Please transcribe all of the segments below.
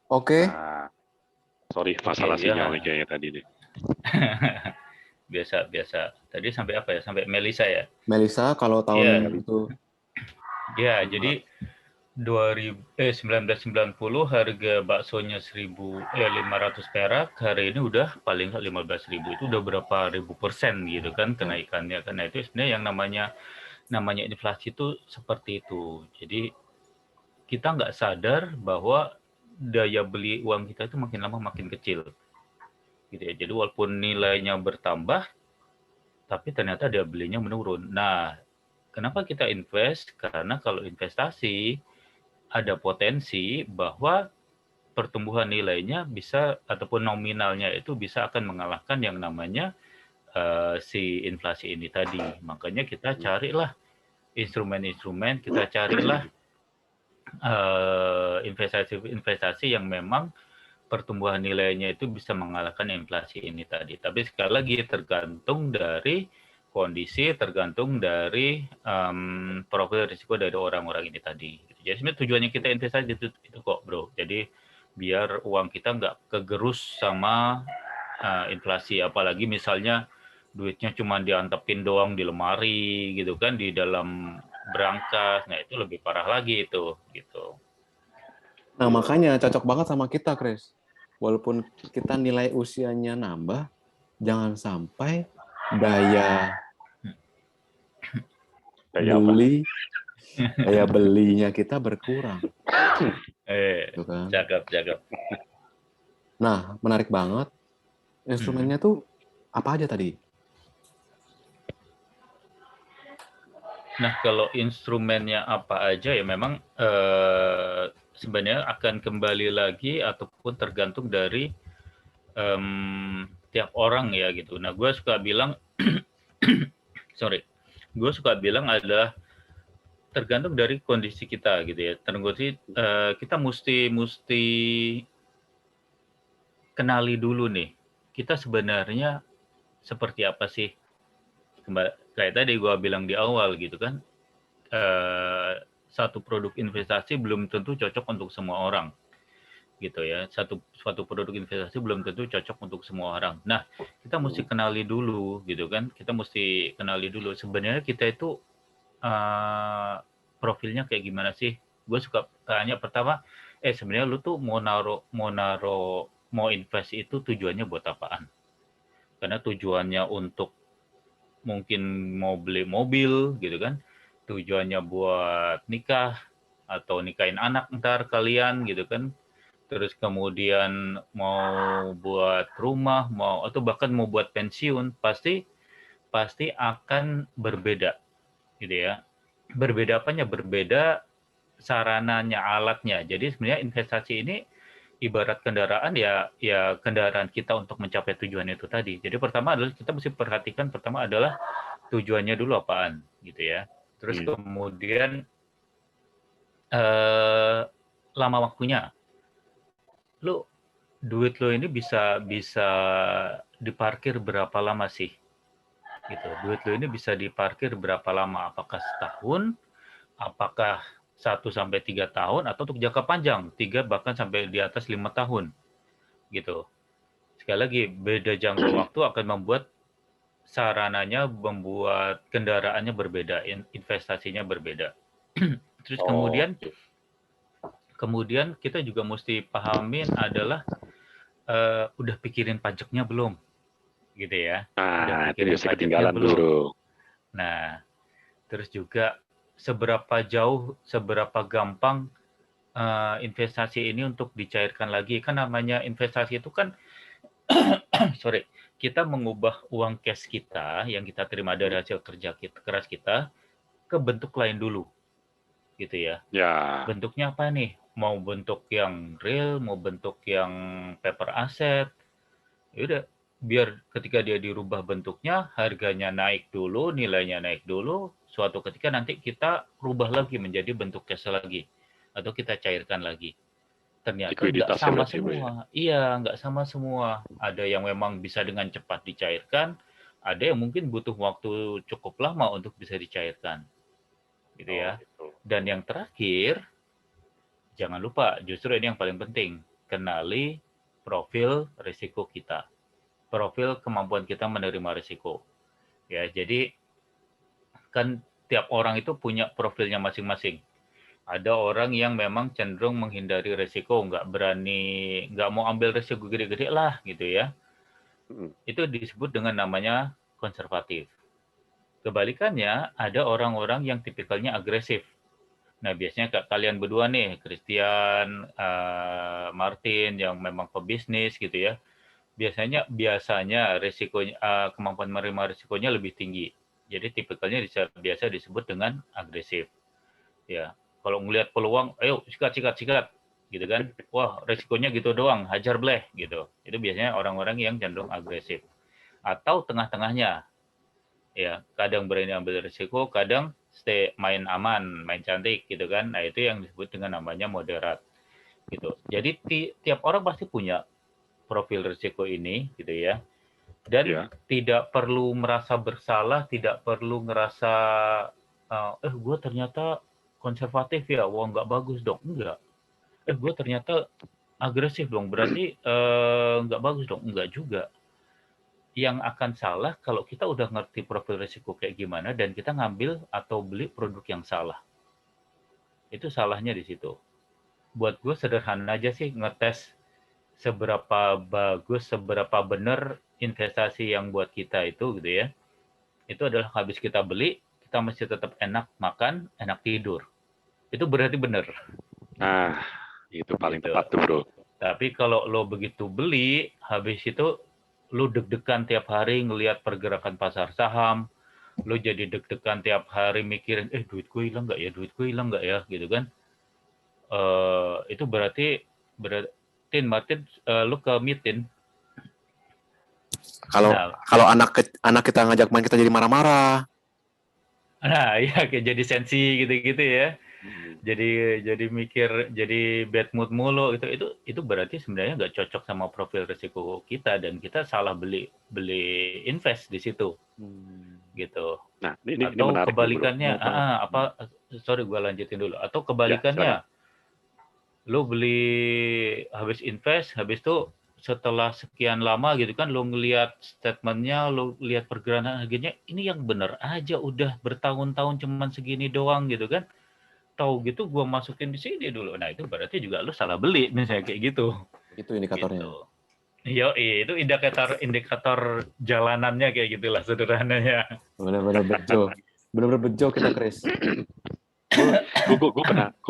Oke, Nah, sorry Oke, masalah sinyal nih ya. kayaknya tadi nih. Biasa, biasa. Tadi sampai apa ya? Sampai Melisa ya? Melisa kalau tahun Ya, itu ya. Jadi 1990 harga baksonya 1.500 perak, hari ini udah paling nggak 15.000. Itu udah berapa ribu persen gitu kan ya. kenaikannya. Karena itu sebenarnya yang namanya inflasi itu seperti itu. Jadi kita nggak sadar bahwa daya beli uang kita itu makin lama makin kecil gitu ya. Jadi walaupun nilainya bertambah, tapi ternyata daya belinya menurun. Nah, kenapa kita invest? Karena kalau investasi ada potensi bahwa pertumbuhan nilainya bisa ataupun nominalnya itu bisa akan mengalahkan yang namanya si inflasi ini tadi. Makanya kita carilah instrumen-instrumen, kita carilah investasi-investasi yang memang pertumbuhan nilainya itu bisa mengalahkan inflasi ini tadi. Tapi sekali lagi tergantung dari kondisi, tergantung dari profil risiko dari orang-orang ini tadi. Jadi sebenarnya tujuannya kita investasi itu kok, bro. Jadi biar uang kita nggak kegerus sama inflasi. Apalagi misalnya duitnya cuma diantepin doang di lemari gitu kan, di dalam berangkas. Nah itu lebih parah lagi itu, gitu. Nah, makanya cocok banget sama kita, Chris. Walaupun kita nilai usianya nambah, jangan sampai daya Kayak apa? beli daya belinya kita berkurang, gitu kan. Cakep, cakep. Nah, menarik banget. Hmm. Instrumennya tuh apa aja tadi? Nah, kalau instrumennya apa aja ya memang sebenarnya akan kembali lagi ataupun tergantung dari tiap orang ya gitu. Nah, gue suka bilang, sorry, gue suka bilang adalah tergantung dari kondisi kita gitu ya. Tergantung kita mesti kenali dulu nih. Kita sebenarnya seperti apa sih? Kayak tadi gue bilang di awal gitu kan. eh, Satu produk investasi belum tentu cocok untuk semua orang gitu ya. Suatu produk investasi belum tentu cocok untuk semua orang. Nah, kita mesti kenali dulu gitu kan. Kita mesti kenali dulu sebenarnya kita itu profilnya kayak gimana sih? Gue suka tanya pertama, sebenarnya lu tuh mau invest itu tujuannya buat apaan? Karena tujuannya untuk mungkin mau beli mobil gitu kan, tujuannya buat nikah atau nikahin anak ntar kalian gitu kan, terus kemudian mau buat rumah, mau atau bahkan mau buat pensiun, pasti pasti akan berbeda gitu ya. Berbeda apanya? Berbeda sarananya, alatnya. Jadi sebenarnya investasi ini ibarat kendaraan ya, ya kendaraan kita untuk mencapai tujuan itu tadi. Jadi pertama adalah kita mesti perhatikan, pertama adalah tujuannya dulu apaan gitu ya. Terus kemudian eh, lama waktunya. Lu duit lo ini bisa bisa diparkir berapa lama sih? Gitu. Duit lo ini bisa diparkir berapa lama? Apakah setahun? Apakah 1 sampai 3 tahun atau untuk jangka panjang, 3 bahkan sampai di atas 5 tahun gitu. Sekali lagi, beda jangka waktu akan membuat sarananya, membuat kendaraannya berbeda, investasinya berbeda. Terus Oh, kemudian kemudian kita juga mesti pahamin adalah udah pikirin pajaknya belum gitu ya. Udah nah itu pikirin biasa pajaknya ketinggalan tuh belum. bro. Nah, terus juga seberapa jauh, seberapa gampang investasi ini untuk dicairkan lagi. Kan namanya investasi itu kan sorry, kita mengubah uang cash kita yang kita terima dari hasil kerja kita, keras kita ke bentuk lain dulu gitu ya. Ya, Bentuknya apa nih? Mau bentuk yang real, mau bentuk yang paper asset. Ya udah, biar ketika dia dirubah bentuknya, harganya naik dulu, nilainya naik dulu, suatu ketika nanti kita rubah lagi menjadi bentuk cash lagi atau kita cairkan lagi. Ternyata nggak likuiditas ya sama berarti bro ya. semua. Iya, nggak sama semua. Ada yang memang bisa dengan cepat dicairkan, ada yang mungkin butuh waktu cukup lama untuk bisa dicairkan, gitu Oh ya. gitu. Dan yang terakhir, jangan lupa, justru ini yang paling penting. kenali profil risiko kita, profil kemampuan kita menerima risiko. Ya, jadi kan tiap orang itu punya profilnya masing-masing. Ada orang yang memang cenderung menghindari risiko, nggak mau ambil risiko gede-gede lah gitu ya. Itu disebut dengan namanya konservatif. Kebalikannya, ada orang-orang yang tipikalnya agresif. Nah, biasanya kalian berdua nih, Christian, Martin, yang memang pebisnis gitu ya. Biasanya risikonya, kemampuan menerima risikonya lebih tinggi. Jadi tipikalnya biasa disebut dengan agresif. Ya, kalau ngelihat peluang, ayo sikat, gitu kan? Wah, risikonya gitu doang, hajar bleh gitu. Itu biasanya orang-orang yang cenderung agresif. Atau tengah-tengahnya, ya kadang berani ambil risiko, kadang main aman, main cantik gitu kan. Nah, itu yang disebut dengan namanya moderat gitu. Jadi tiap orang pasti punya profil risiko ini gitu ya. Dan tidak perlu merasa bersalah, tidak perlu ngerasa gue ternyata konservatif ya, wah nggak bagus dong, enggak. Gue ternyata agresif dong, berarti nggak bagus dong, enggak juga. Yang akan salah kalau kita udah ngerti profil risiko kayak gimana dan kita ngambil atau beli produk yang salah. Itu salahnya di situ. Buat gue sederhana aja sih ngetes seberapa bagus, seberapa benar investasi yang buat kita itu gitu ya. Itu adalah habis kita beli, kita mesti tetap enak makan, enak tidur. Itu berarti benar. Nah, itu paling Gitu. tepat tuh, Bro. Tapi kalau lo begitu beli, habis itu lo deg-degan tiap hari ngelihat pergerakan pasar saham, lo jadi deg-degan tiap hari mikirin, duit gue hilang nggak ya, gitu kan. Itu berarti Martin, lo ke Mitin. Kalau anak kita ngajak main kita jadi marah-marah. Nah, ya kayak jadi sensi gitu-gitu ya. Jadi mikir, jadi bad mood mulu itu berarti sebenarnya nggak cocok sama profil risiko kita dan kita salah beli invest di situ. Gitu. Nah, ini atau menarik kebalikannya, nih, sorry gue lanjutin dulu. Atau kebalikannya, lo beli habis invest, habis itu setelah sekian lama gitu kan, lo ngelihat statementnya, lo lihat pergerakan harganya, ini yang bener aja udah bertahun-tahun cuman segini doang gitu kan. Tahu gitu gue masukin di sini dulu. Nah, itu berarti juga lo salah beli misalnya kayak gitu. Itu indikatornya. Gitu. Itu indikator jalanannya kayak gitulah sederhananya. Benar-benar bejo kita, Chris. Gue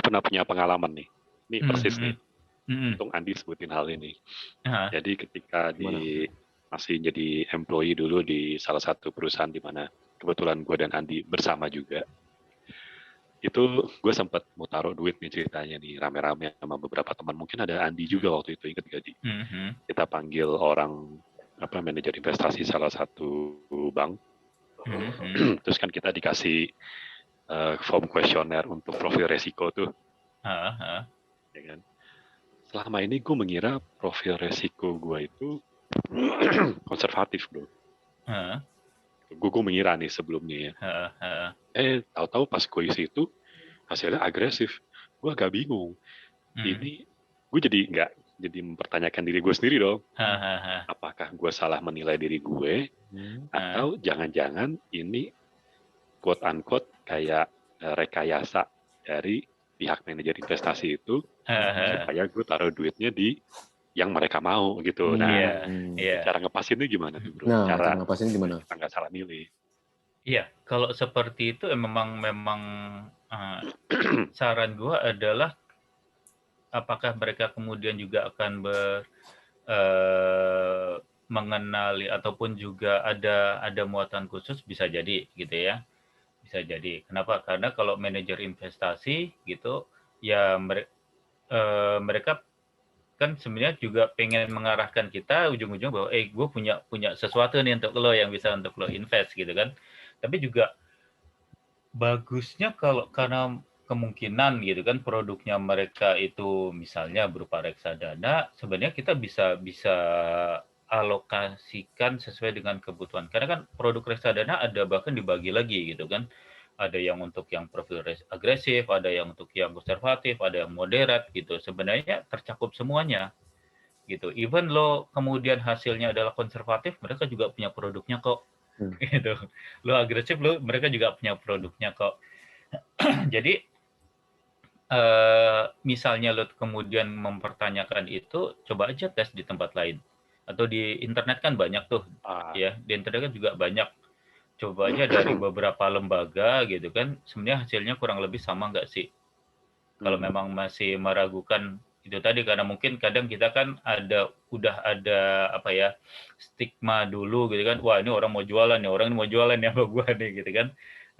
pernah punya pengalaman nih. Ini persis nih. Untung Andi sebutin hal ini. Jadi ketika masih jadi employee dulu di salah satu perusahaan di mana kebetulan gue dan Andi bersama juga. Itu gue sempat mau taruh duit nih ceritanya nih rame-rame sama beberapa teman, mungkin ada Andi juga waktu itu, ingat gak di? Kita panggil orang manajer investasi salah satu bank, terus kan kita dikasih form kuesioner untuk profil resiko tuh, ya kan? Selama ini gue mengira profil resiko gue itu konservatif, bro. Gue mengira nih sebelumnya ya. Tahu-tahu pas gue isi itu hasilnya agresif. Gue agak bingung. Ini gue jadi mempertanyakan diri gue sendiri dong. Apakah gue salah menilai diri gue atau jangan-jangan ini quote unquote kayak rekayasa dari pihak manajer investasi itu supaya gue taruh duitnya di yang mereka mau gitu. Nah, cara ngepasinnya gimana tuh, bro? Cara ngepasinnya gimana? Kita nggak salah milih. Iya, kalau seperti itu memang saran gue adalah apakah mereka kemudian juga akan mengenali ataupun juga ada muatan khusus, bisa jadi gitu ya. Bisa jadi. Kenapa? Karena kalau manajer investasi gitu ya mereka kan sebenarnya juga pengen mengarahkan kita ujung-ujung bahwa gue punya sesuatu nih untuk lo yang bisa untuk lo invest gitu kan. Tapi juga bagusnya karena kemungkinan gitu kan produknya mereka itu misalnya berupa reksadana, sebenarnya kita bisa alokasikan sesuai dengan kebutuhan. Karena kan produk reksadana ada bahkan dibagi lagi gitu kan. Ada yang untuk yang profil agresif, ada yang untuk yang konservatif, ada yang moderat gitu. Sebenarnya tercakup semuanya gitu. Even lo kemudian hasilnya adalah konservatif, mereka juga punya produknya kok. Gitu. Lo agresif, mereka juga punya produknya kok. Jadi misalnya lo kemudian mempertanyakan itu, coba aja tes di tempat lain. Atau di internet kan banyak tuh, ya. Di internet kan juga banyak. Coba aja dari beberapa lembaga gitu kan, sebenarnya hasilnya kurang lebih sama nggak sih? Kalau memang masih meragukan itu tadi, karena mungkin kadang kita kan udah ada apa ya, stigma dulu gitu kan, wah ini orang mau jualan nih, orang ini mau jualan ya sama gua nih gitu kan.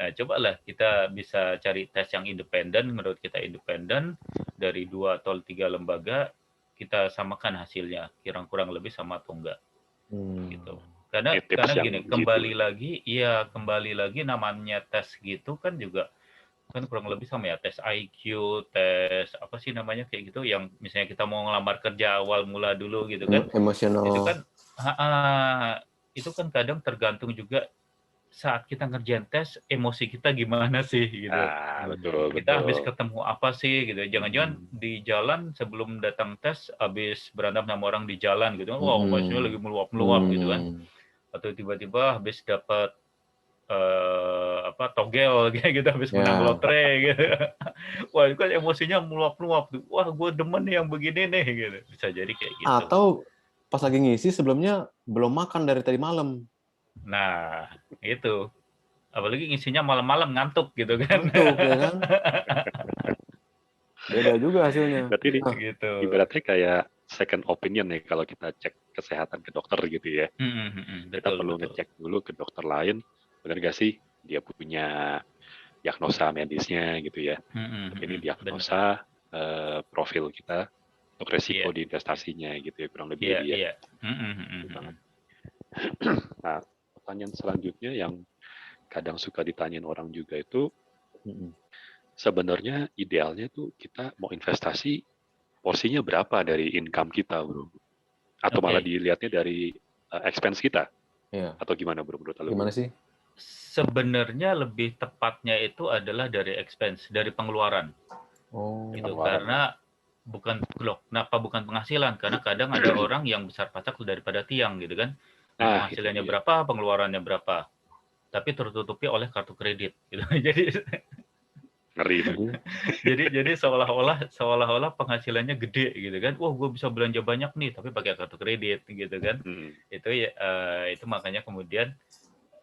Nah, cobalah kita bisa cari tes yang independen, menurut kita independen, dari 2 atau 3 lembaga, kita samakan hasilnya, kurang lebih sama atau enggak. Gitu. Karena gini, kembali lagi namanya tes gitu kan juga kan kurang lebih sama ya, tes IQ, tes apa sih namanya kayak gitu, yang misalnya kita mau ngelamar kerja awal mula dulu gitu kan. Emosional. Itu kan kadang tergantung juga saat kita ngerjain tes, emosi kita gimana sih gitu. Betul. Kita habis ketemu apa sih gitu. Jangan-jangan di jalan sebelum datang tes habis berantem sama orang di jalan gitu. Wah, emosinya lagi meluap-meluap gitu kan. Atau tiba-tiba habis dapat togel kayak gitu, habis menang lotre gitu. Wah, itu kan emosinya meluap-meluap tuh. Wah, gue demen nih yang begini nih gitu. Bisa jadi kayak gitu. Atau pas lagi ngisi sebelumnya belum makan dari tadi malam. Nah, itu. Apalagi ngisinya malam-malam ngantuk gitu kan. Ngantuk ya kan. Beda juga hasilnya. Berarti ini gitu. Ibaratnya kayak second opinion nih kalau kita cek kesehatan ke dokter gitu ya. Kita perlu ngecek dulu ke dokter lain, benar gak sih dia punya diagnosa medisnya gitu ya. Ini diagnosa profil kita untuk resiko di investasinya gitu ya, kurang lebih dia. Nah, pertanyaan selanjutnya yang kadang suka ditanyain orang juga itu, sebenarnya idealnya tuh kita mau investasi porsinya berapa dari income kita, bro? Atau malah dilihatnya dari expense kita? Atau gimana, bro, menurut lo? Gimana sih? Sebenarnya lebih tepatnya itu adalah dari expense, dari pengeluaran. Gitu. Karena kenapa bukan penghasilan? Karena kadang ada orang yang besar pasak daripada tiang gitu kan. Penghasilannya berapa, pengeluarannya berapa, tapi tertutupi oleh kartu kredit gitu. Jadi ngeri. jadi seolah-olah penghasilannya gede gitu kan. Wah, gue bisa belanja banyak nih, tapi pakai kartu kredit gitu kan. Itu makanya kemudian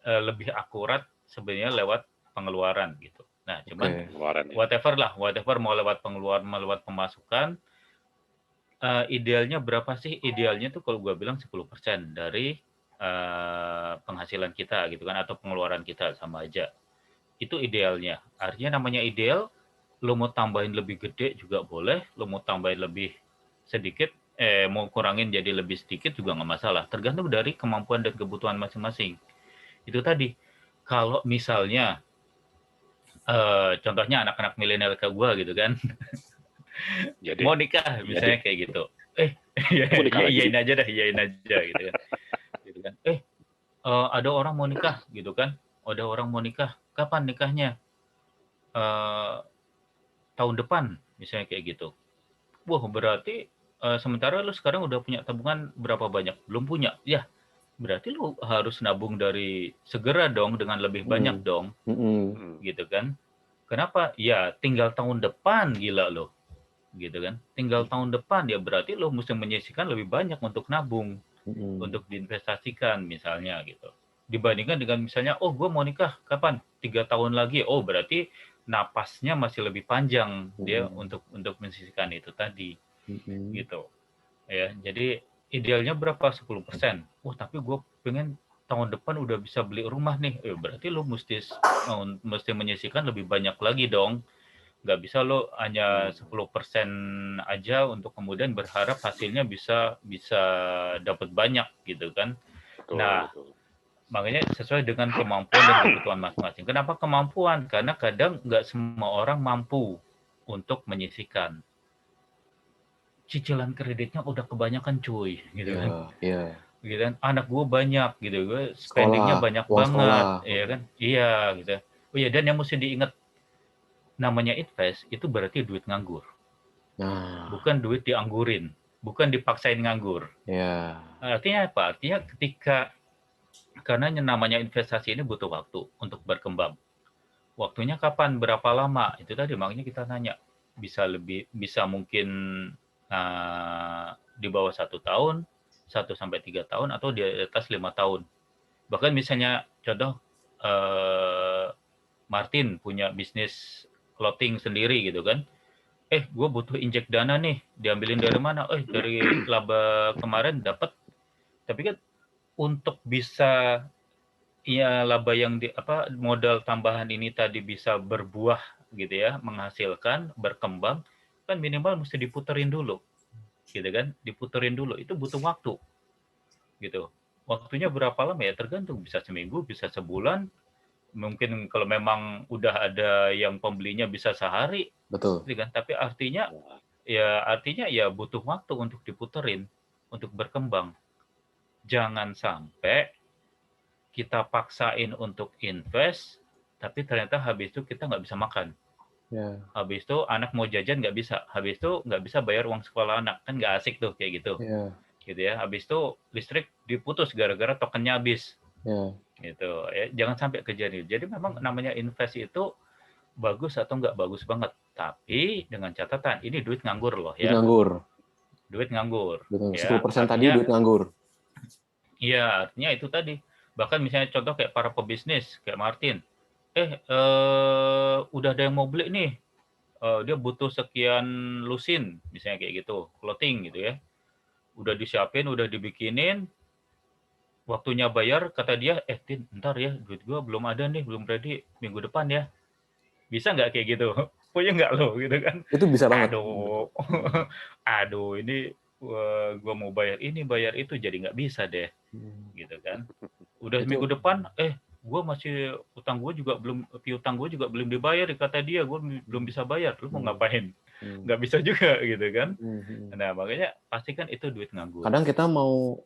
lebih akurat sebenarnya lewat pengeluaran gitu. Nah, cuman whatever mau lewat pengeluaran, mau lewat pemasukan, idealnya berapa sih? Idealnya tuh kalau gue bilang 10% dari penghasilan kita gitu kan, atau pengeluaran kita sama aja. Itu idealnya. Artinya namanya ideal, lo mau tambahin lebih gede juga boleh, lo mau tambahin lebih sedikit, mau kurangin jadi lebih sedikit juga nggak masalah. Tergantung dari kemampuan dan kebutuhan masing-masing. Itu tadi, kalau misalnya contohnya anak-anak milenial kayak gue gitu kan, mau nikah misalnya kayak gitu, iyain aja gitu kan. Gitu kan. Ada orang mau nikah gitu kan, kapan nikahnya? Tahun depan misalnya kayak gitu. Wah, berarti sementara lu sekarang udah punya tabungan berapa banyak? Belum punya. Ya, berarti lu harus nabung dari segera dong, dengan lebih banyak dong. Gitu kan. Kenapa? Ya, tinggal tahun depan, gila lo. Gitu kan. Tinggal tahun depan, ya berarti lo mesti menyisihkan lebih banyak untuk nabung. Untuk diinvestasikan misalnya gitu. Dibandingkan dengan misalnya, oh gue mau nikah kapan? 3 tahun lagi. Oh, berarti napasnya masih lebih panjang dia untuk menyisihkan itu tadi. Gitu. Ya, jadi idealnya berapa? 10%. Tapi gue pengen tahun depan udah bisa beli rumah nih. Berarti lo mesti menyisihkan lebih banyak lagi dong. Nggak bisa lo hanya 10% aja untuk kemudian berharap hasilnya bisa dapat banyak gitu kan. Betul. Makanya sesuai dengan kemampuan dan kebutuhan masing-masing. Kenapa kemampuan? Karena kadang nggak semua orang mampu untuk menyisihkan. Cicilan kreditnya udah kebanyakan cuy, gitu kan. Gitu kan. Anak gue banyak, gitu. Gue spendingnya banyak banget, ya kan. Iya, gitu. Oh iya, dan yang mesti diingat, namanya invest itu berarti duit nganggur. Bukan duit dianggurin. bukan dipaksain nganggur. Ya. Artinya apa? Artinya karena yang namanya investasi ini butuh waktu untuk berkembang. Waktunya kapan? Berapa lama? Itu tadi makanya kita nanya. Bisa mungkin di bawah 1 tahun, 1-3 tahun, atau di atas 5 tahun. Bahkan misalnya contoh Martin punya bisnis clothing sendiri gitu kan. Gue butuh injek dana nih, diambilin dari mana? Dari laba kemarin dapat. Tapi kan untuk bisa laba yang modal tambahan ini tadi bisa berbuah gitu ya, menghasilkan, berkembang, kan minimal mesti diputerin dulu. Gitu kan? Diputerin dulu. Itu butuh waktu. Gitu. Waktunya berapa lama ya? Tergantung, bisa seminggu, bisa sebulan. Mungkin kalau memang udah ada yang pembelinya bisa sehari. Betul. Gitu kan? Tapi artinya ya butuh waktu untuk diputerin, untuk berkembang. Jangan sampai kita paksain untuk invest, tapi ternyata habis itu kita nggak bisa makan. Ya. Habis itu anak mau jajan nggak bisa. Habis itu nggak bisa bayar uang sekolah anak. Kan nggak asik tuh kayak gitu. Ya. Gitu ya. Habis itu listrik diputus gara-gara tokennya habis. Ya. Gitu ya. Jangan sampai kejadian. Jadi memang namanya invest itu bagus atau nggak bagus banget. Tapi dengan catatan, ini duit nganggur loh ya. Duit nganggur. Betul. Ya. 10% tadi duit nganggur. Iya, artinya itu tadi. Bahkan misalnya contoh kayak para pebisnis, kayak Martin. Udah ada yang mau beli nih. Dia butuh sekian lusin, misalnya kayak gitu. Clothing gitu ya. Udah disiapin, udah dibikinin. Waktunya bayar, kata dia, Tin, ntar ya, duit gua belum ada nih, belum ready, minggu depan ya. Bisa nggak kayak gitu? Punya nggak lo gitu kan? Itu bisa banget. Aduh, ini gua mau bayar ini, bayar itu, jadi nggak bisa deh. Gitu kan. Udah minggu depan, gue masih piutang gue juga belum dibayar, kata dia, gue belum bisa bayar. Lu mau ngapain? Nggak bisa juga gitu kan. Nah, makanya pastikan itu duit nganggur. Kadang kita mau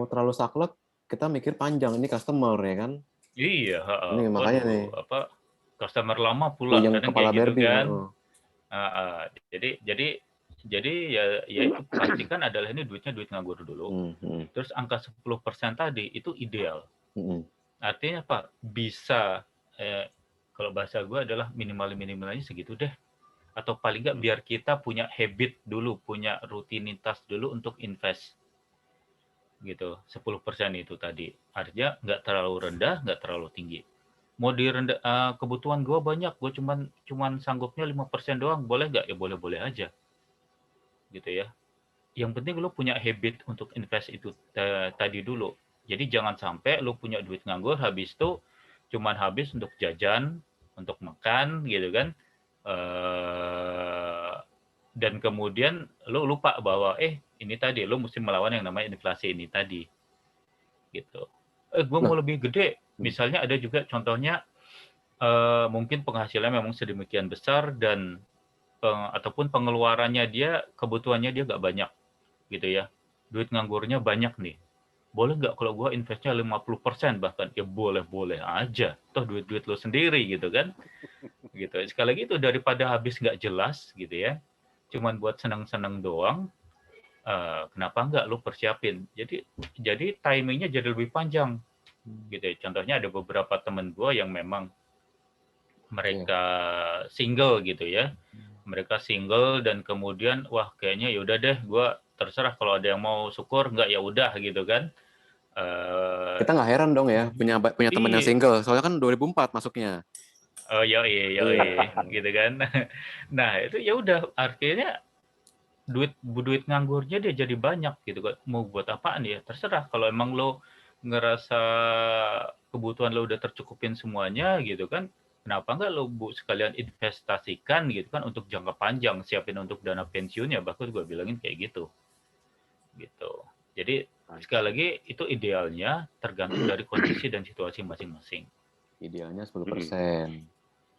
terlalu saklek, kita mikir panjang, ini customer ya kan. Iya, ini makanya nih customer lama pula kadang kayak gitu kan. Jadi ya itu pastikan adalah ini duitnya duit nganggur dulu. Terus angka 10% tadi itu ideal. Artinya apa? Bisa kalau bahasa gue adalah minimalnya segitu deh. Atau paling nggak biar kita punya habit dulu, punya rutinitas dulu untuk invest. Gitu. 10% itu tadi. Artinya nggak terlalu rendah, nggak terlalu tinggi. Mau direndah, kebutuhan gue banyak, gue cuman sanggupnya 5% doang, boleh nggak? Ya boleh-boleh aja. Gitu ya. Yang penting lo punya habit untuk invest itu tadi dulu. Jadi jangan sampai lo punya duit nganggur, habis itu cuman habis untuk jajan, untuk makan gitu kan. Dan kemudian lo lupa bahwa ini tadi lo mesti melawan yang namanya inflasi ini tadi. Gitu. Gue mau lebih gede. Misalnya ada juga contohnya mungkin penghasilannya memang sedemikian besar dan ataupun pengeluarannya dia, kebutuhannya dia nggak banyak gitu ya. Duit nganggurnya banyak nih. Boleh nggak kalau gue investnya 50% bahkan? Ya boleh-boleh aja. Toh duit-duit lo sendiri gitu kan. Gitu. Sekali lagi itu daripada habis nggak jelas gitu ya. Cuman buat senang-senang doang. Kenapa nggak lo persiapin? Jadi timingnya jadi lebih panjang. Gitu ya. Contohnya ada beberapa teman gue yang memang mereka single gitu ya. Mereka single dan kemudian wah kayaknya ya udah deh, gue terserah kalau ada yang mau syukur, nggak ya udah gitu kan. Kita nggak heran dong ya punya teman yang single, soalnya kan 2004 masuknya. Yoi, gitu kan. Nah itu ya udah, artinya duit nganggurnya dia jadi banyak gitu kan. Mau buat apaan ya? Terserah, kalau emang lo ngerasa kebutuhan lo udah tercukupin semuanya gitu kan. Kenapa nggak lo sekalian investasikan gitu kan untuk jangka panjang, siapin untuk dana pensiunnya, bahkan gue bilangin kayak gitu. Gitu. Jadi sekali lagi itu idealnya tergantung dari kondisi dan situasi masing-masing. Idealnya 10%.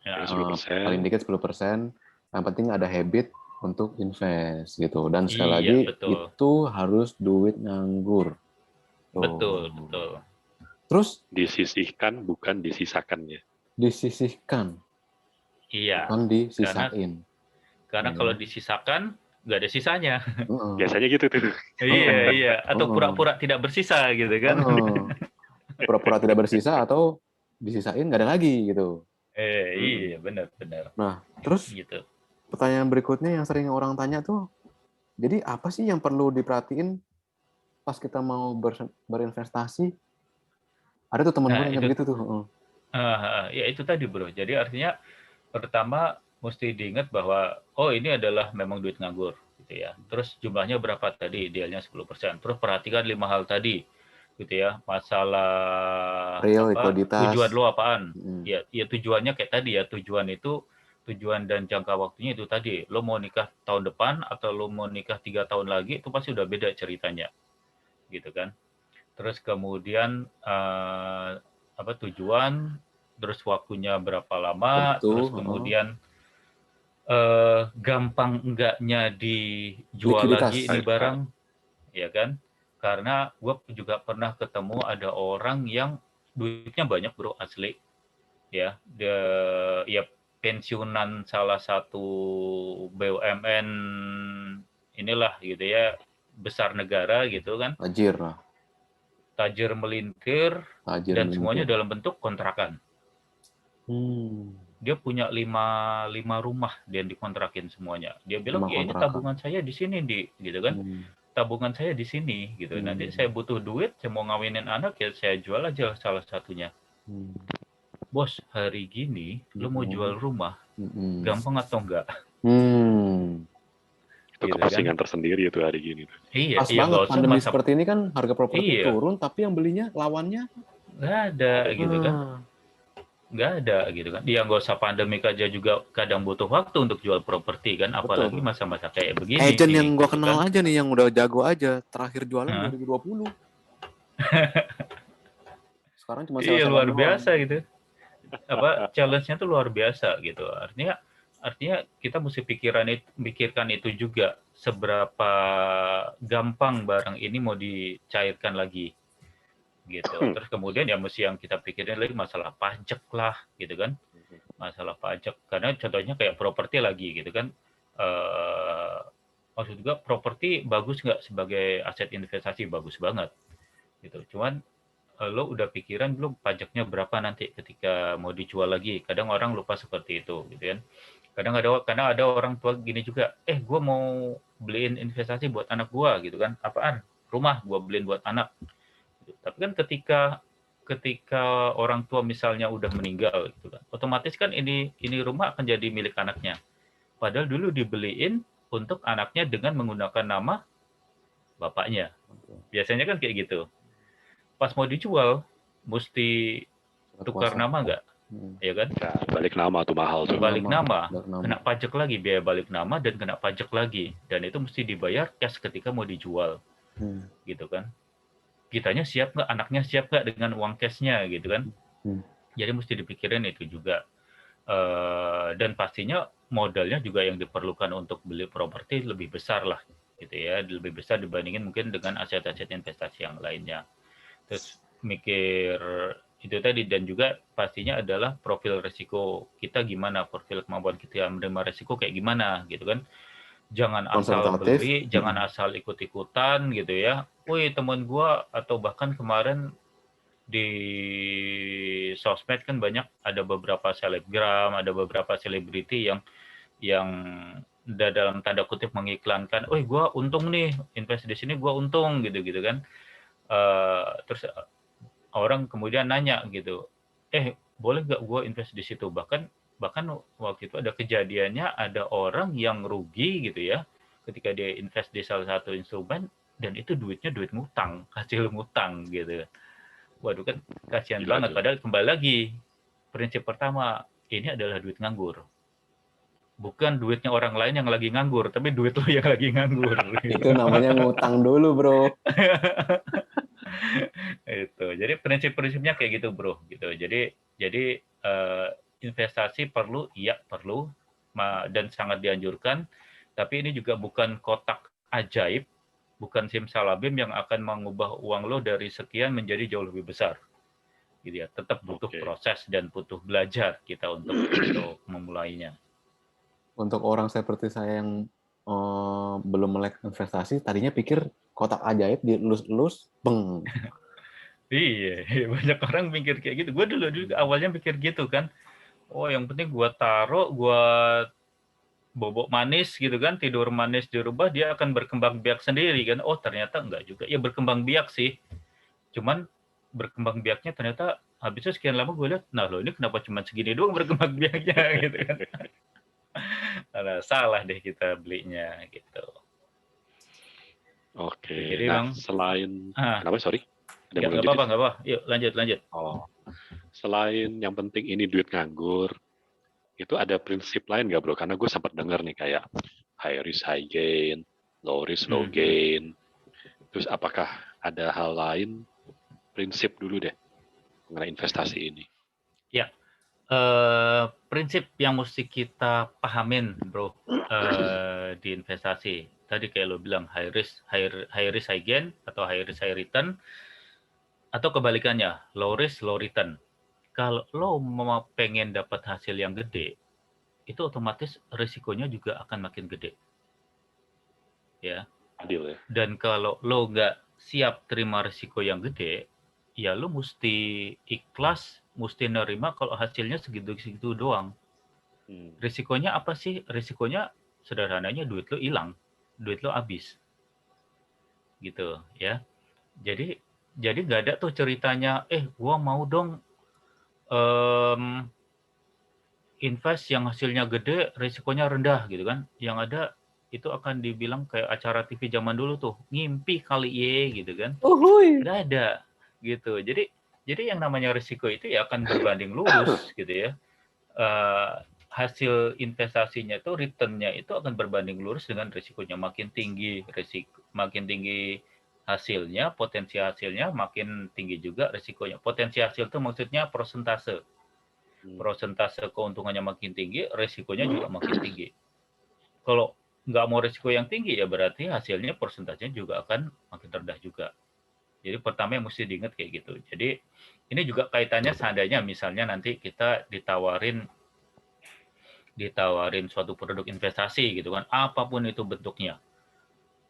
Ya, 10%. Paling dikit 10%. Yang penting ada habit untuk invest gitu. Dan sekali lagi betul. itu harus duit nganggur. Betul. Terus disisihkan bukan disisakan ya. Disisihkan. Iya. Bukan disisain. Karena kalau disisakan nggak ada sisanya. Biasanya gitu tuh. Iya. Atau pura-pura tidak bersisa gitu kan. Pura-pura tidak bersisa atau disisain nggak ada lagi gitu. Iya, benar. Nah, terus Gitu. pertanyaan berikutnya yang sering orang tanya tuh, jadi apa sih yang perlu diperhatiin pas kita mau berinvestasi? Ada tuh teman gue yang begitu tuh. Ya itu tadi bro. Jadi artinya pertama mesti diingat bahwa ini adalah memang duit nganggur gitu ya. Terus jumlahnya berapa tadi? Idealnya 10%. Terus perhatikan 5 hal tadi gitu ya. Masalah Real, likuiditas. tujuan lo apaan? Ya tujuannya kayak tadi ya. Tujuan dan jangka waktunya itu tadi. Lo mau nikah tahun depan atau lo mau nikah 3 tahun lagi itu pasti udah beda ceritanya. Gitu kan. Terus kemudian tujuan, terus waktunya berapa lama, terus kemudian gampang enggaknya dijual lagi ini barang, ya kan? Karena gue juga pernah ketemu ada orang yang duitnya banyak bro, asli, ya, ya pensiunan salah satu BUMN inilah gitu ya, besar negara gitu kan. Tajir melintir, dan semuanya dalam bentuk kontrakan. Dia punya 5 rumah dan dikontrakin semuanya. Dia bilang, ya ini tabungan saya di sini, gitu kan. Tabungan saya di sini, gitu. Nanti saya butuh duit, saya mau ngawinin anak, ya saya jual aja salah satunya. Bos, hari gini, lu mau jual rumah, gampang atau enggak? Itu kepasingan tersendiri itu hari gini. Iya, pas banget pandemi seperti ini kan harga properti turun, tapi yang belinya lawannya nggak ada gitu kan. Nggak ada gitu kan. Dia nggak usah pandemik aja juga kadang butuh waktu untuk jual properti kan, apalagi masa-masa kayak begini. Agent yang gua kenal aja nih, yang udah jago aja, terakhir jualan 2020. Sekarang cuma iya, luar biasa gitu. Challenge-nya tuh luar biasa gitu. Artinya kita mesti pikirkan itu juga, seberapa gampang barang ini mau dicairkan lagi gitu. Terus kemudian ya mesti yang kita pikirin lagi masalah pajak lah gitu kan. Masalah pajak, karena contohnya kayak properti lagi gitu kan. Maksud juga properti bagus nggak sebagai aset investasi? Bagus banget gitu. Cuman lo udah pikiran belum pajaknya berapa nanti ketika mau dijual lagi? Kadang orang lupa seperti itu gitu kan. Kadang ada orang tua gini juga, gue mau beliin investasi buat anak gue gitu kan. Apaan? Rumah gue beliin buat anak. Tapi kan ketika orang tua misalnya udah meninggal gitu kan, otomatis kan ini rumah akan jadi milik anaknya. Padahal dulu dibeliin untuk anaknya dengan menggunakan nama bapaknya. Biasanya kan kayak gitu. Pas mau dijual, mesti tukar nama nggak? Ya kan? Ya, balik nama tuh mahal tuh. Balik nama, kena pajak lagi, biaya balik nama dan kena pajak lagi. Dan itu mesti dibayar cash ketika mau dijual. Gitu kan? Kitanya siap nggak? Anaknya siap nggak dengan uang cashnya gitu kan? Jadi mesti dipikirin itu juga. Dan pastinya modalnya juga yang diperlukan untuk beli properti lebih besar lah gitu ya, lebih besar dibandingin mungkin dengan aset-aset investasi yang lainnya. Terus mikir itu tadi, dan juga pastinya adalah profil risiko kita gimana, profil kemampuan kita menerima risiko kayak gimana gitu kan. Jangan asal beli, jangan asal ikut-ikutan gitu ya. Wih, teman gua, atau bahkan kemarin di sosmed kan banyak ada beberapa selebgram, ada beberapa selebriti yang dalam tanda kutip mengiklankan, gue untung nih, invest di sini gue untung gitu kan. Terus orang kemudian nanya gitu, boleh nggak gue invest di situ? Bahkan waktu itu ada kejadiannya, ada orang yang rugi gitu ya ketika dia invest di salah satu instrumen, dan itu duitnya duit ngutang, hasil ngutang gitu. Waduh, kan kasihan banget. Padahal kembali lagi, prinsip pertama, ini adalah duit nganggur. Bukan duitnya orang lain yang lagi nganggur, tapi duit lo yang lagi nganggur. Itu namanya ngutang dulu, bro. Itu. Jadi prinsip-prinsipnya kayak gitu, bro. Gitu. Jadi investasi perlu, dan sangat dianjurkan. Tapi ini juga bukan kotak ajaib, bukan simsalabim yang akan mengubah uang lo dari sekian menjadi jauh lebih besar. Gitu ya. Tetap butuh proses dan butuh belajar kita untuk memulainya. Untuk orang seperti saya yang belum melek investasi, tadinya pikir kotak ajaib dielus-elus, beng. Iya, banyak orang mikir kayak gitu. Gue dulu awalnya mikir gitu kan. Oh, yang penting gue taruh, gue bobok manis gitu kan, tidur manis dirubah, dia akan berkembang biak sendiri kan. Oh, ternyata enggak juga. Ya berkembang biak sih. Cuman berkembang biaknya ternyata habisnya sekian lama gue lihat, nah loh ini kenapa cuma segini doang berkembang biaknya gitu kan. Nah, salah deh kita belinya gitu. Oke, Jadi nah bang, selain, ah, kenapa sorry? Ada mau nggak lanjutin? apa-apa, nggak apa. Yuk lanjut. Oh, selain yang penting ini duit nganggur, itu ada prinsip lain nggak bro? Karena gue sempat dengar nih kayak high risk high gain, low risk low gain. Terus apakah ada hal lain, prinsip dulu deh mengenai investasi ini? Ya, prinsip yang mesti kita pahamin bro di investasi. Tadi kayak lo bilang high risk high gain atau high risk high return, atau kebalikannya low risk low return. Kalau lo mau pengen dapat hasil yang gede, itu otomatis risikonya juga akan makin gede. Ya. Adil ya. Dan kalau lo nggak siap terima risiko yang gede, ya lo mesti ikhlas, mesti nerima kalau hasilnya segitu-segitu doang. Risikonya apa sih? Risikonya sederhananya duit lo hilang, duit lo habis. Gitu ya. Jadi nggak ada tuh ceritanya, gua mau dong invest yang hasilnya gede, risikonya rendah gitu kan. Yang ada itu akan dibilang kayak acara TV zaman dulu tuh, ngimpi kali ye gitu kan. Nggak ada gitu. Jadi yang namanya risiko itu ya akan berbanding lurus gitu ya. Hasil investasinya itu return-nya itu akan berbanding lurus dengan risikonya. Makin tinggi hasilnya, potensi hasilnya makin tinggi juga risikonya. Potensi hasil itu maksudnya persentase. Persentase keuntungannya makin tinggi, risikonya juga makin tinggi. Kalau nggak mau risiko yang tinggi, ya berarti hasilnya persentasenya juga akan makin rendah juga. Jadi pertama yang mesti diingat kayak gitu. Jadi ini juga kaitannya seandainya misalnya nanti kita ditawarin suatu produk investasi gitu kan, apapun itu bentuknya.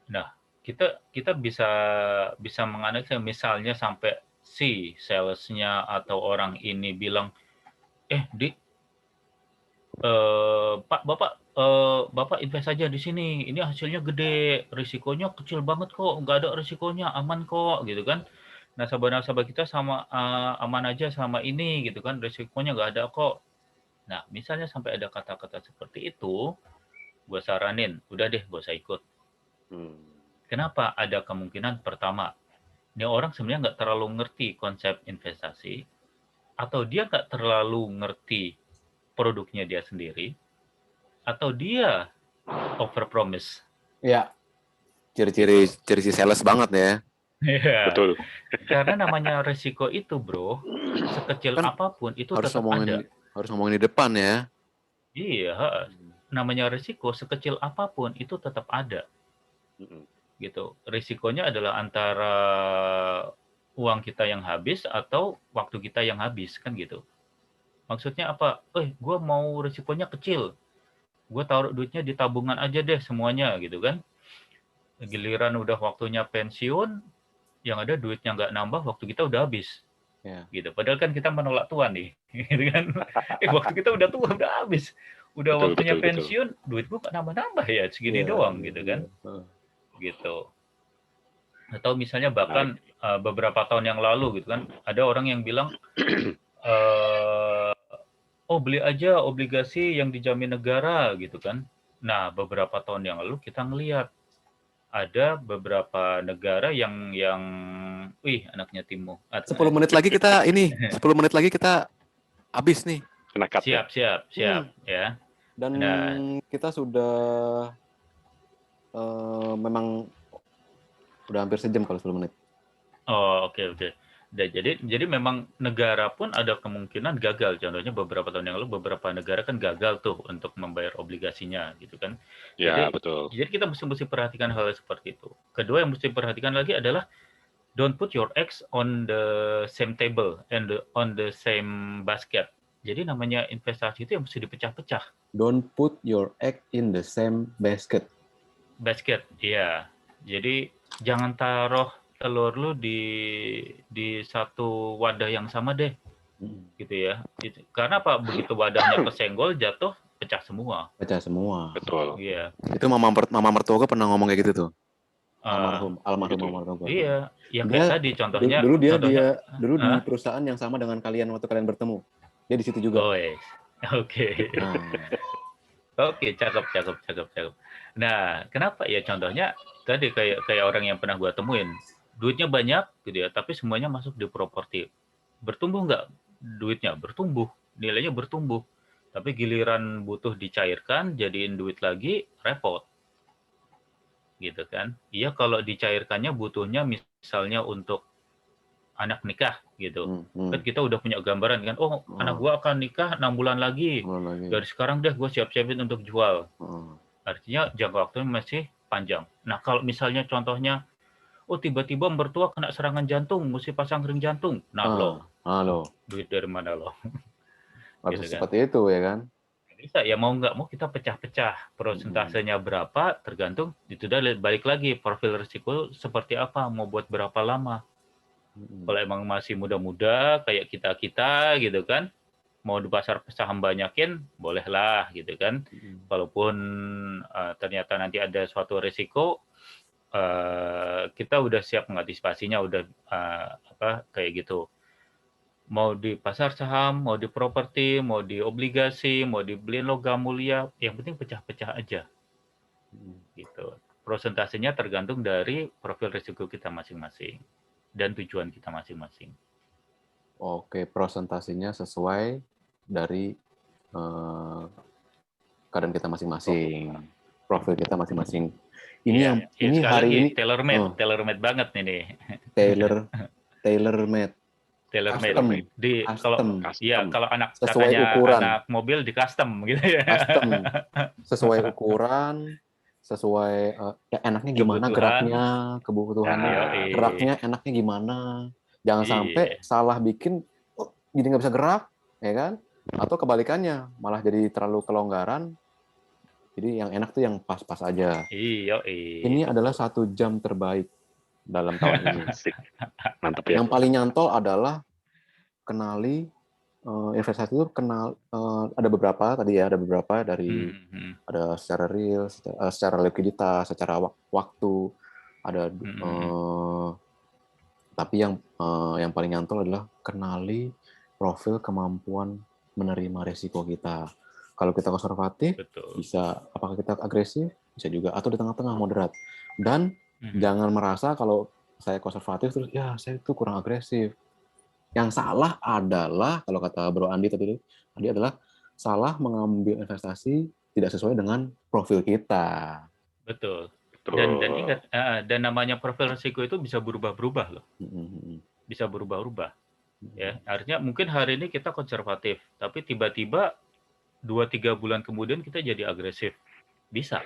Nah, kita bisa menganalisa misalnya sampai si salesnya atau orang ini bilang, Pak, Bapak invest aja di sini, ini hasilnya gede, risikonya kecil banget kok, nggak ada risikonya, aman kok, gitu kan. Nasabah-nasabah kita sama aman aja sama ini, gitu kan, risikonya nggak ada kok. Nah, misalnya sampai ada kata-kata seperti itu, gue saranin, udah deh, gak usah ikut. Kenapa? Ada kemungkinan pertama, ini orang sebenarnya nggak terlalu ngerti konsep investasi, atau dia nggak terlalu ngerti produknya dia sendiri, atau dia overpromise. Ya, ciri-ciri sales banget ya. Iya. Betul. Karena namanya resiko itu, bro, sekecil Kan apapun itu harus tetap ada. harus ngomongin di depan ya. Iya, namanya resiko sekecil apapun itu tetap ada. Gitu. Risikonya adalah antara uang kita yang habis atau waktu kita yang habis, kan gitu. Maksudnya apa? Gue mau risikonya kecil. Gue taruh duitnya di tabungan aja deh semuanya, gitu kan. Giliran udah waktunya pensiun, yang ada duitnya nggak nambah, waktu kita udah habis. Gitu. Padahal kan kita menolak Tuhan nih, gitu kan. Waktu kita udah tua, udah habis. Udah waktunya pensiun, duit gue nggak nambah-nambah ya, segini doang, gitu kan. Gitu. Atau misalnya bahkan beberapa tahun yang lalu, gitu kan, ada orang yang bilang, beli aja obligasi yang dijamin negara, gitu kan. Nah, beberapa tahun yang lalu kita ngelihat ada beberapa negara yang anaknya Timo. 10 menit lagi kita 10 menit lagi kita habis nih. Siap ya. Dan kita sudah memang udah hampir sejam kalau 10 menit. Oh, oke. Jadi memang negara pun ada kemungkinan gagal. Contohnya beberapa tahun yang lalu beberapa negara kan gagal tuh untuk membayar obligasinya, gitu kan. Ya, betul. Jadi kita mesti perhatikan hal seperti itu. Kedua yang mesti perhatikan lagi adalah don't put your eggs on the same table and on the same basket. Jadi namanya investasi itu yang mesti dipecah-pecah. Don't put your egg in the same basket. Basket, iya. Jadi jangan taruh telur lu di satu wadah yang sama deh, gitu ya. Karena apa? Begitu wadahnya kesenggol, jatuh, pecah semua. Pecah semua. Betul. Iya. Itu mama mertua gue pernah ngomong kayak gitu tuh. Almarhum Gitu. mertua gue. Iya, yang kayak tadi contohnya. Dulu di perusahaan yang sama dengan kalian waktu kalian bertemu. Dia di situ juga. Oh, oke. Oke, cakep. Nah, kenapa ya contohnya tadi kayak orang yang pernah gua temuin, duitnya banyak gitu ya, tapi semuanya masuk di properti. Bertumbuh nggak duitnya? Bertumbuh, nilainya bertumbuh. Tapi giliran butuh dicairkan, jadiin duit lagi, repot. Gitu kan. Iya kalau dicairkannya butuhnya misalnya untuk anak nikah gitu. Kan kita udah punya gambaran kan, anak gua akan nikah 6 bulan lagi. Dari sekarang deh gua siap-siapin untuk jual. Artinya jangka waktunya masih panjang. Nah, kalau misalnya contohnya, tiba-tiba mertua kena serangan jantung, mesti pasang ring jantung. Nah, duit dari mana lo? Harus gitu seperti itu ya kan? Bisa ya, mau nggak mau kita pecah-pecah. Prosentasenya berapa tergantung, itu udah balik lagi profil risiko seperti apa, mau buat berapa lama. Kalau emang masih muda-muda kayak kita gitu kan, mau di pasar saham banyakin, bolehlah gitu kan. Walaupun ternyata nanti ada suatu risiko, kita udah siap mengantisipasinya, udah kayak gitu. Mau di pasar saham, mau di properti, mau di obligasi, mau dibeliin logam mulia, yang penting pecah-pecah aja. Gitu. Prosentasenya tergantung dari profil risiko kita masing-masing dan tujuan kita masing-masing. Oke, prosentasinya sesuai dari keadaan kita masing-masing, profil kita masing-masing. Ini hari ini tailor made banget nih. Tailor made. Kalau anak sesuai ukuran, anak mobil di custom gitu ya. Custom, sesuai ukuran, sesuai enaknya gimana geraknya, kebutuhannya, geraknya enaknya gimana. Jangan sampai salah bikin, jadi nggak bisa gerak, ya kan? Atau kebalikannya, malah jadi terlalu kelonggaran. Jadi yang enak tuh yang pas-pas aja. Ini adalah 1 jam terbaik dalam tahun ini. Mantap ya. Yang paling nyantol adalah kenali investasi itu ada beberapa tadi ya, ada beberapa dari ada secara real, secara likuiditas, secara waktu, ada tapi yang paling nyantol adalah kenali profil kemampuan menerima risiko kita. Kalau kita konservatif, bisa apakah kita agresif, bisa juga, atau di tengah-tengah moderat. Dan jangan merasa kalau saya konservatif terus ya saya itu kurang agresif. Yang salah adalah, kalau kata Bro Andi tadi adalah salah mengambil investasi tidak sesuai dengan profil kita. Betul. Dan ingat, dan namanya profil risiko itu bisa berubah-berubah loh. Bisa berubah-ubah. Ya, artinya mungkin hari ini kita konservatif, tapi tiba-tiba 2-3 bulan kemudian kita jadi agresif. Bisa.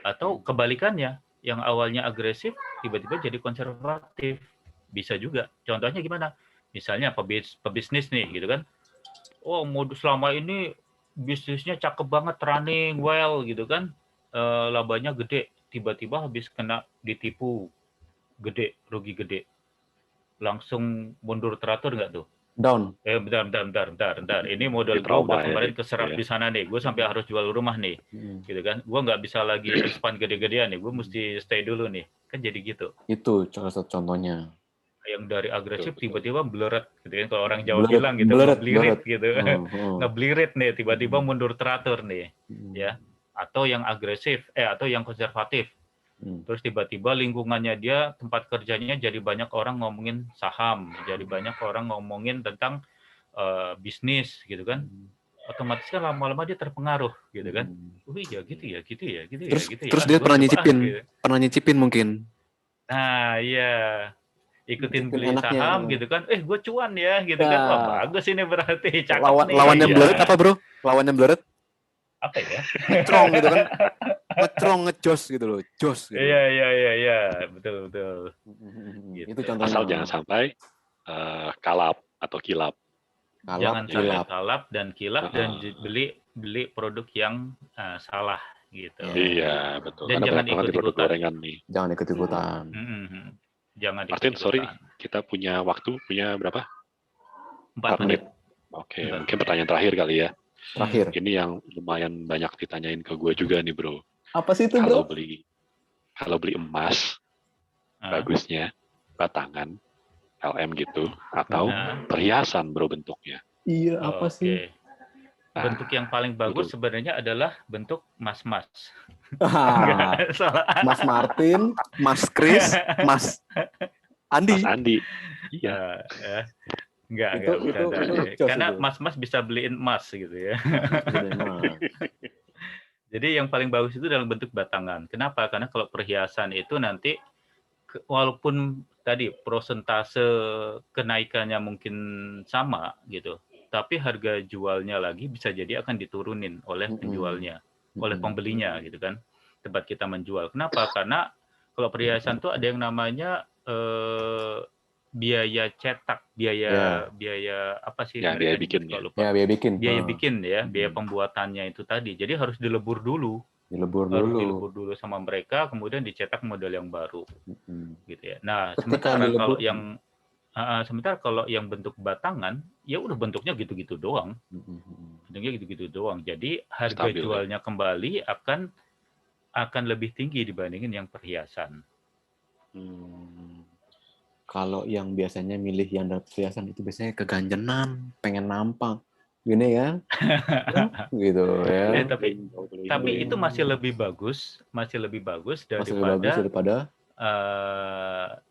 Atau kebalikannya, yang awalnya agresif tiba-tiba jadi konservatif. Bisa juga. Contohnya gimana? Misalnya pebisnis nih gitu kan. Modus selama ini bisnisnya cakep banget, running well gitu kan. Labanya gede, tiba-tiba habis kena ditipu gede, rugi gede. Langsung mundur teratur nggak tuh? Down. Bentar. Ini modal gue udah kemarin keserap di sana nih. Gue sampai harus jual rumah nih. Gitu kan. Gue nggak bisa lagi expand gede-gedean nih. Gue mesti stay dulu nih. Kan jadi gitu. Itu salah satu contohnya. Yang dari agresif tiba-tiba bleret gitu kan. Kalau orang Jawa bilang gitu, ngeblirit gitu. Ngeblirit nih, tiba-tiba mundur teratur nih. Ya. Atau yang agresif, atau yang konservatif. Terus tiba-tiba lingkungannya dia, tempat kerjanya jadi banyak orang ngomongin saham, jadi banyak orang ngomongin tentang bisnis gitu kan. Otomatis kan lama-lama dia terpengaruh gitu kan. Gitu ya. Terus dia pernah nyicipin mungkin. Nah, iya. Ikutin beli saham gitu kan. Gue cuan ya gitu kan. Wah, bagus ini berarti. Cakep nih. Lawannya blurred apa, Bro? Lawannya blurred? Apa ya? Ngetrong gitu kan. Ngejos gitu loh. Jos gitu. Iya. Betul. Gitu. Itu contohnya. Asal jangan sampai kalap atau kilap. Jangan sampai kalap dan kilap dan beli produk yang salah gitu. Iya, betul. Dan karena jangan banyak banget di produk ikut-ikutan. gorengan nih. Jangan ikut-ikutan. Jangan Martin, sorry, ikut-ikutan. kita punya berapa? 4 menit. Oke, mungkin pertanyaan terakhir kali ya. Terakhir. Ini yang lumayan banyak ditanyain ke gue juga nih, bro. Apa sih itu, bro? Kalau beli emas, bagusnya batangan, LM gitu, atau perhiasan, bro, bentuknya. Iya, apa sih? Bentuk yang paling bagus sebenarnya adalah bentuk mas-mas. Mas Martin, Mas Chris, Mas Andi. Mas Andi. Iya. Enggak. Karena mas-mas bisa beliin emas gitu ya. Jadi yang paling bagus itu dalam bentuk batangan. Kenapa? Karena kalau perhiasan itu nanti walaupun tadi prosentase kenaikannya mungkin sama gitu, tapi harga jualnya lagi bisa jadi akan diturunin oleh penjualnya, oleh pembelinya gitu kan, tempat kita menjual. Kenapa? Karena kalau perhiasan tuh ada yang namanya biaya cetak, biaya apa sih? Ya, biaya bikin. Biaya bikin ya, biaya pembuatannya itu tadi. Jadi harus dilebur dulu. Dilebur dulu sama mereka, kemudian dicetak model yang baru, gitu ya. Nah, sementara kalau yang bentuk batangan, ya udah bentuknya gitu-gitu doang, Jadi harga jualnya kembali akan lebih tinggi dibandingin yang perhiasan. Kalau yang biasanya milih yang perhiasan itu biasanya keganjenan, pengen nampang. Gini kan? Gitu ya. Tapi itu masih lebih bagus daripada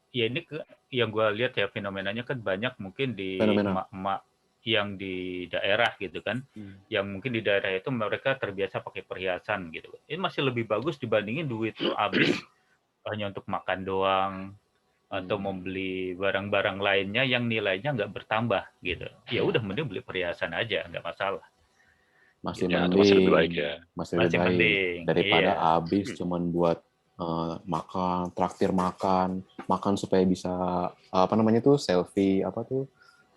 ya ini yang gue lihat ya fenomenanya kan banyak mungkin di emak-emak yang di daerah gitu kan, yang mungkin di daerah itu mereka terbiasa pakai perhiasan gitu. Ini masih lebih bagus dibandingin duit tuh habis hanya untuk makan doang, atau membeli barang-barang lainnya yang nilainya nggak bertambah gitu. Ya udah mending beli perhiasan aja, nggak masalah. Masih lebih baik ya. Masih lebih baik mending daripada habis cuman buat makan, traktir makan supaya bisa selfie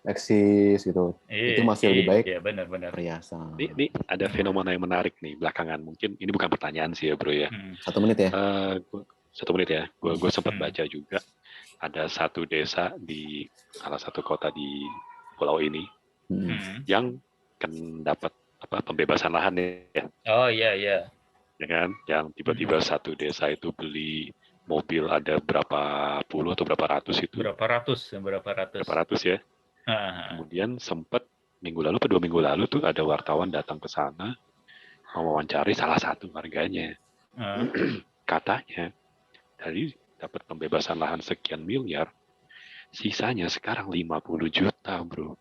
eksis gitu. Itu masih lebih baik. Iya, benar. Perhiasan. Ini ada fenomena yang menarik nih belakangan. Mungkin ini bukan pertanyaan sih ya, bro ya. 1 menit ya. 1 menit ya. Gue sempat baca juga. Ada satu desa di salah satu kota di pulau ini yang kan dapat pembebasan lahan ya. Oh iya. Ya kan, yang tiba-tiba satu desa itu beli mobil ada berapa puluh atau berapa ratus itu. Berapa ratus ya. Kemudian sempat 2 minggu lalu tuh ada wartawan datang ke sana mewawancari salah satu warganya. Katanya dari dapat pembebasan lahan sekian miliar, sisanya sekarang 50 juta, bro.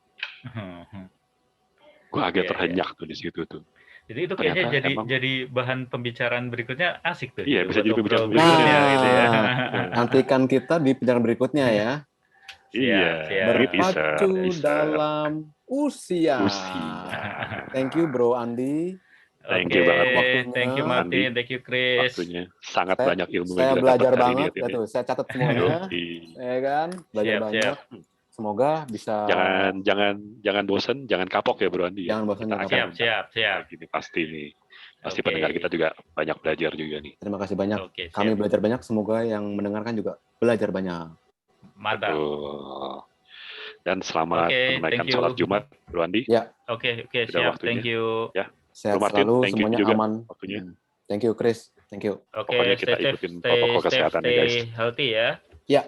Gue agak terhenyak tuh di situ tuh. Jadi itu kayaknya jadi bahan pembicaraan berikutnya asik tuh. Iya, bisa jadi pembicaraan berikutnya. Gitu ya. Nantikan kita di pembicaraan berikutnya ya. Iya, berpacu dalam usia. Thank you, Bro Andi. Thank you banget waktunya. Thank you Martin, thank you Chris. Waktunya sangat banyak ilmu saya yang belajar banget itu. Saya catat semuanya. Ya kan? Belajar banyak. Semoga bisa jangan bosan, jangan kapok ya Bro Andi. Jangan bosan, siap. Ini pasti nih. Pasti pendengar kita juga banyak belajar juga nih. Terima kasih banyak. Kami belajar banyak, semoga yang mendengarkan juga belajar banyak. Mantap. Dan selamat menunaikan sholat Jumat, Bro Andi. Ya. Oke, siap. Thank you. Ya. Sehat Martin, selalu, semuanya juga aman. Waktunya. Thank you, Chris. Thank you. Pokoknya kita ikutin protokol kesehatan ya, guys. Stay healthy ya. Ya.